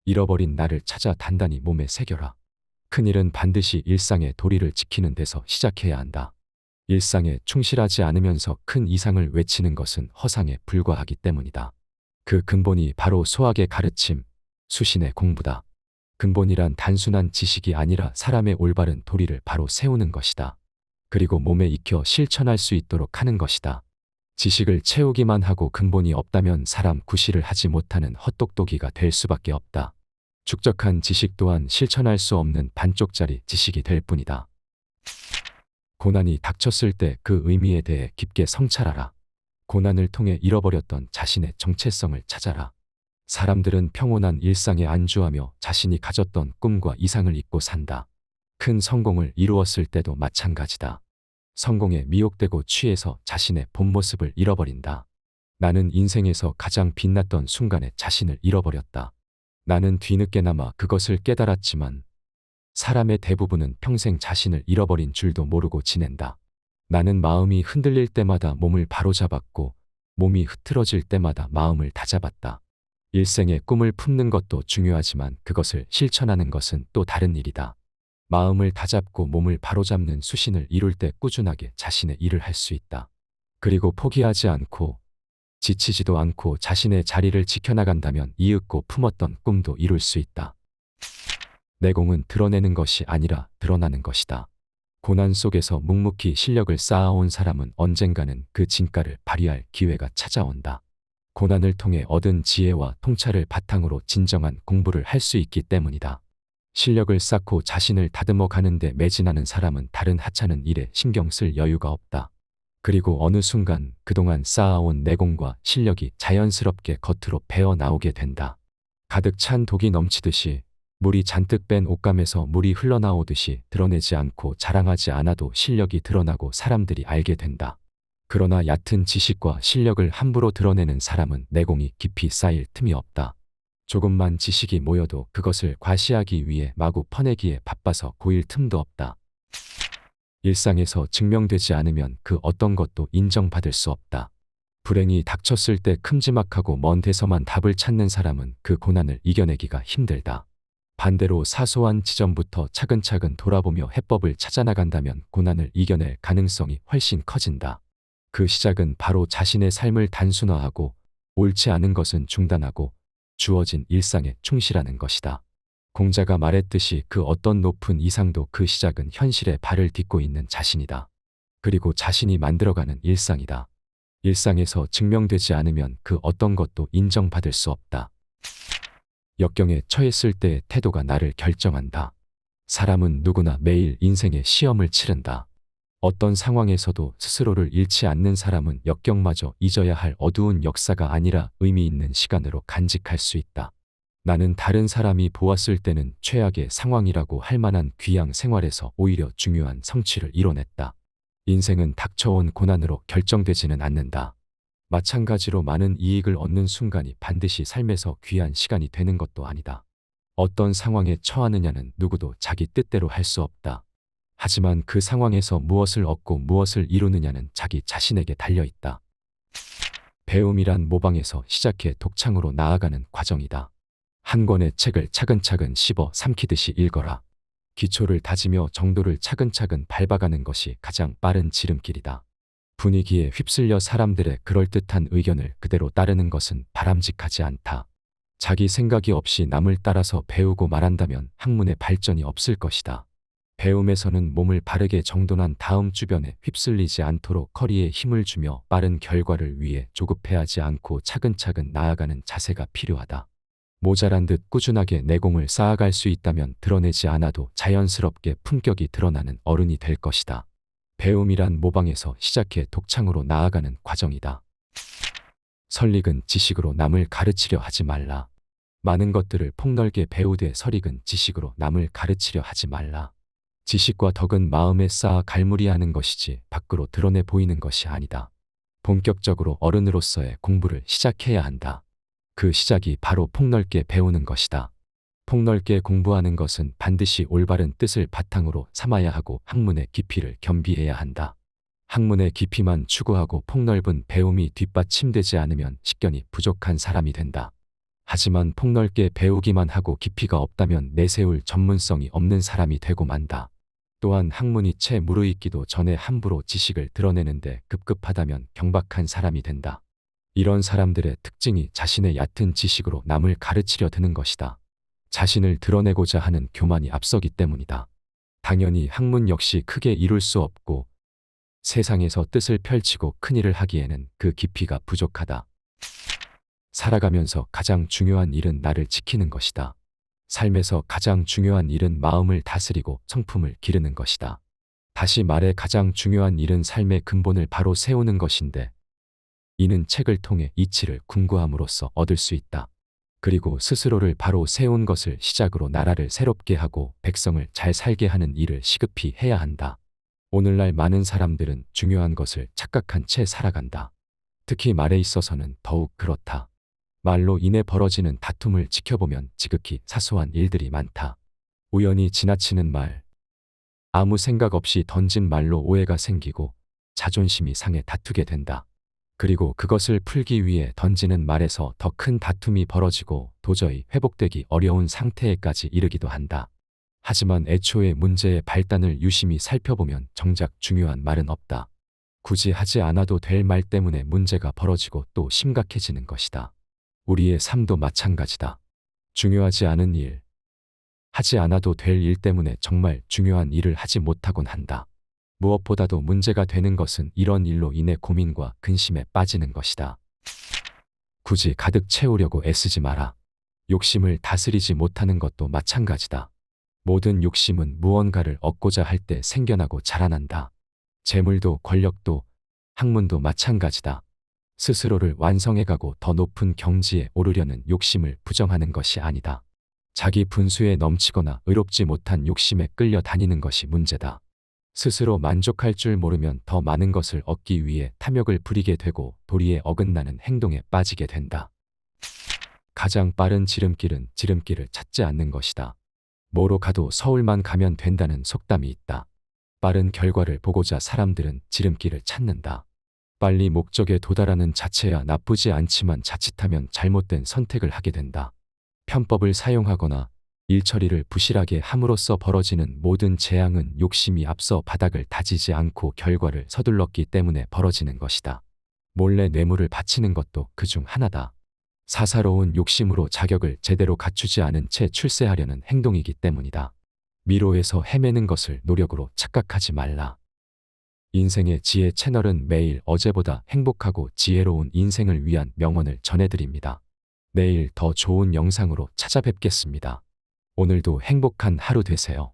잃어버린 나를 찾아 단단히 몸에 새겨라. 큰일은 반드시 일상의 도리를 지키는 데서 시작해야 한다. 일상에 충실하지 않으면서 큰 이상을 외치는 것은 허상에 불과하기 때문이다. 그 근본이 바로 소학의 가르침, 수신의 공부다. 근본이란 단순한 지식이 아니라 사람의 올바른 도리를 바로 세우는 것이다. 그리고 몸에 익혀 실천할 수 있도록 하는 것이다. 지식을 채우기만 하고 근본이 없다면 사람 구실을 하지 못하는 헛똑똑이가 될 수밖에 없다. 축적한 지식 또한 실천할 수 없는 반쪽짜리 지식이 될 뿐이다. 고난이 닥쳤을 때 그 의미에 대해 깊게 성찰하라. 고난을 통해 잃어버렸던 자신의 정체성을 찾아라. 사람들은 평온한 일상에 안주하며 자신이 가졌던 꿈과 이상을 잊고 산다. 큰 성공을 이루었을 때도 마찬가지다. 성공에 미혹되고 취해서 자신의 본 모습을 잃어버린다. 나는 인생에서 가장 빛났던 순간에 자신을 잃어버렸다. 나는 뒤늦게나마 그것을 깨달았지만 사람의 대부분은 평생 자신을 잃어버린 줄도 모르고 지낸다. 나는 마음이 흔들릴 때마다 몸을 바로잡았고 몸이 흐트러질 때마다 마음을 다잡았다. 일생의 꿈을 품는 것도 중요하지만 그것을 실천하는 것은 또 다른 일이다. 마음을 다잡고 몸을 바로잡는 수신을 이룰 때 꾸준하게 자신의 일을 할 수 있다. 그리고 포기하지 않고 지치지도 않고 자신의 자리를 지켜나간다면 이윽고 품었던 꿈도 이룰 수 있다. 내공은 드러내는 것이 아니라 드러나는 것이다. 고난 속에서 묵묵히 실력을 쌓아온 사람은 언젠가는 그 진가를 발휘할 기회가 찾아온다. 고난을 통해 얻은 지혜와 통찰을 바탕으로 진정한 공부를 할 수 있기 때문이다. 실력을 쌓고 자신을 다듬어 가는데 매진하는 사람은 다른 하찮은 일에 신경 쓸 여유가 없다. 그리고 어느 순간 그동안 쌓아온 내공과 실력이 자연스럽게 겉으로 배어 나오게 된다. 가득 찬 독이 넘치듯이 물이 잔뜩 뺀 옷감에서 물이 흘러나오듯이 드러내지 않고 자랑하지 않아도 실력이 드러나고 사람들이 알게 된다. 그러나 얕은 지식과 실력을 함부로 드러내는 사람은 내공이 깊이 쌓일 틈이 없다. 조금만 지식이 모여도 그것을 과시하기 위해 마구 퍼내기에 바빠서 보일 틈도 없다. 일상에서 증명되지 않으면 그 어떤 것도 인정받을 수 없다. 불행이 닥쳤을 때 큼지막하고 먼 데서만 답을 찾는 사람은 그 고난을 이겨내기가 힘들다. 반대로 사소한 지점부터 차근차근 돌아보며 해법을 찾아나간다면 고난을 이겨낼 가능성이 훨씬 커진다. 그 시작은 바로 자신의 삶을 단순화하고 옳지 않은 것은 중단하고 주어진 일상에 충실하는 것이다. 공자가 말했듯이 그 어떤 높은 이상도 그 시작은 현실에 발을 딛고 있는 자신이다. 그리고 자신이 만들어가는 일상이다. 일상에서 증명되지 않으면 그 어떤 것도 인정받을 수 없다. 역경에 처했을 때의 태도가 나를 결정한다. 사람은 누구나 매일 인생의 시험을 치른다. 어떤 상황에서도 스스로를 잃지 않는 사람은 역경마저 잊어야 할 어두운 역사가 아니라 의미 있는 시간으로 간직할 수 있다. 나는 다른 사람이 보았을 때는 최악의 상황이라고 할 만한 귀양 생활에서 오히려 중요한 성취를 이뤄냈다. 인생은 닥쳐온 고난으로 결정되지는 않는다. 마찬가지로 많은 이익을 얻는 순간이 반드시 삶에서 귀한 시간이 되는 것도 아니다. 어떤 상황에 처하느냐는 누구도 자기 뜻대로 할 수 없다. 하지만 그 상황에서 무엇을 얻고 무엇을 이루느냐는 자기 자신에게 달려있다. 배움이란 모방에서 시작해 독창으로 나아가는 과정이다. 한 권의 책을 차근차근 씹어 삼키듯이 읽어라. 기초를 다지며 정도를 차근차근 밟아가는 것이 가장 빠른 지름길이다. 분위기에 휩쓸려 사람들의 그럴듯한 의견을 그대로 따르는 것은 바람직하지 않다. 자기 생각이 없이 남을 따라서 배우고 말한다면 학문의 발전이 없을 것이다. 배움에서는 몸을 바르게 정돈한 다음 주변에 휩쓸리지 않도록 허리에 힘을 주며 빠른 결과를 위해 조급해하지 않고 차근차근 나아가는 자세가 필요하다. 모자란 듯 꾸준하게 내공을 쌓아갈 수 있다면 드러내지 않아도 자연스럽게 품격이 드러나는 어른이 될 것이다. 배움이란 모방에서 시작해 독창으로 나아가는 과정이다. 설익은 지식으로 남을 가르치려 하지 말라. 많은 것들을 폭넓게 배우되 설익은 지식으로 남을 가르치려 하지 말라. 지식과 덕은 마음에 쌓아 갈무리하는 것이지 밖으로 드러내 보이는 것이 아니다. 본격적으로 어른으로서의 공부를 시작해야 한다. 그 시작이 바로 폭넓게 배우는 것이다. 폭넓게 공부하는 것은 반드시 올바른 뜻을 바탕으로 삼아야 하고 학문의 깊이를 겸비해야 한다. 학문의 깊이만 추구하고 폭넓은 배움이 뒷받침되지 않으면 식견이 부족한 사람이 된다. 하지만 폭넓게 배우기만 하고 깊이가 없다면 내세울 전문성이 없는 사람이 되고 만다. 또한 학문이 채 무르익기도 전에 함부로 지식을 드러내는데 급급하다면 경박한 사람이 된다. 이런 사람들의 특징이 자신의 얕은 지식으로 남을 가르치려 드는 것이다. 자신을 드러내고자 하는 교만이 앞서기 때문이다. 당연히 학문 역시 크게 이룰 수 없고 세상에서 뜻을 펼치고 큰일을 하기에는 그 깊이가 부족하다. 살아가면서 가장 중요한 일은 나를 지키는 것이다. 삶에서 가장 중요한 일은 마음을 다스리고 성품을 기르는 것이다. 다시 말해 가장 중요한 일은 삶의 근본을 바로 세우는 것인데 이는 책을 통해 이치를 궁구함으로써 얻을 수 있다. 그리고 스스로를 바로 세운 것을 시작으로 나라를 새롭게 하고 백성을 잘 살게 하는 일을 시급히 해야 한다. 오늘날 많은 사람들은 중요한 것을 착각한 채 살아간다. 특히 말에 있어서는 더욱 그렇다. 말로 인해 벌어지는 다툼을 지켜보면 지극히 사소한 일들이 많다. 우연히 지나치는 말, 아무 생각 없이 던진 말로 오해가 생기고 자존심이 상해 다투게 된다. 그리고 그것을 풀기 위해 던지는 말에서 더 큰 다툼이 벌어지고 도저히 회복되기 어려운 상태에까지 이르기도 한다. 하지만 애초에 문제의 발단을 유심히 살펴보면 정작 중요한 말은 없다. 굳이 하지 않아도 될 말 때문에 문제가 벌어지고 또 심각해지는 것이다. 우리의 삶도 마찬가지다. 중요하지 않은 일, 하지 않아도 될 일 때문에 정말 중요한 일을 하지 못하곤 한다. 무엇보다도 문제가 되는 것은 이런 일로 인해 고민과 근심에 빠지는 것이다. 굳이 가득 채우려고 애쓰지 마라. 욕심을 다스리지 못하는 것도 마찬가지다. 모든 욕심은 무언가를 얻고자 할 때 생겨나고 자라난다. 재물도 권력도 학문도 마찬가지다. 스스로를 완성해가고 더 높은 경지에 오르려는 욕심을 부정하는 것이 아니다. 자기 분수에 넘치거나 의롭지 못한 욕심에 끌려 다니는 것이 문제다. 스스로 만족할 줄 모르면 더 많은 것을 얻기 위해 탐욕을 부리게 되고 도리에 어긋나는 행동에 빠지게 된다. 가장 빠른 지름길은 지름길을 찾지 않는 것이다. 뭐로 가도 서울만 가면 된다는 속담이 있다. 빠른 결과를 보고자 사람들은 지름길을 찾는다. 빨리 목적에 도달하는 자체야 나쁘지 않지만 자칫하면 잘못된 선택을 하게 된다. 편법을 사용하거나 일처리를 부실하게 함으로써 벌어지는 모든 재앙은 욕심이 앞서 바닥을 다지지 않고 결과를 서둘렀기 때문에 벌어지는 것이다. 몰래 뇌물을 바치는 것도 그중 하나다. 사사로운 욕심으로 자격을 제대로 갖추지 않은 채 출세하려는 행동이기 때문이다. 미로에서 헤매는 것을 노력으로 착각하지 말라. 인생의 지혜 채널은 매일 어제보다 행복하고 지혜로운 인생을 위한 명언을 전해드립니다. 내일 더 좋은 영상으로 찾아뵙겠습니다. 오늘도 행복한 하루 되세요.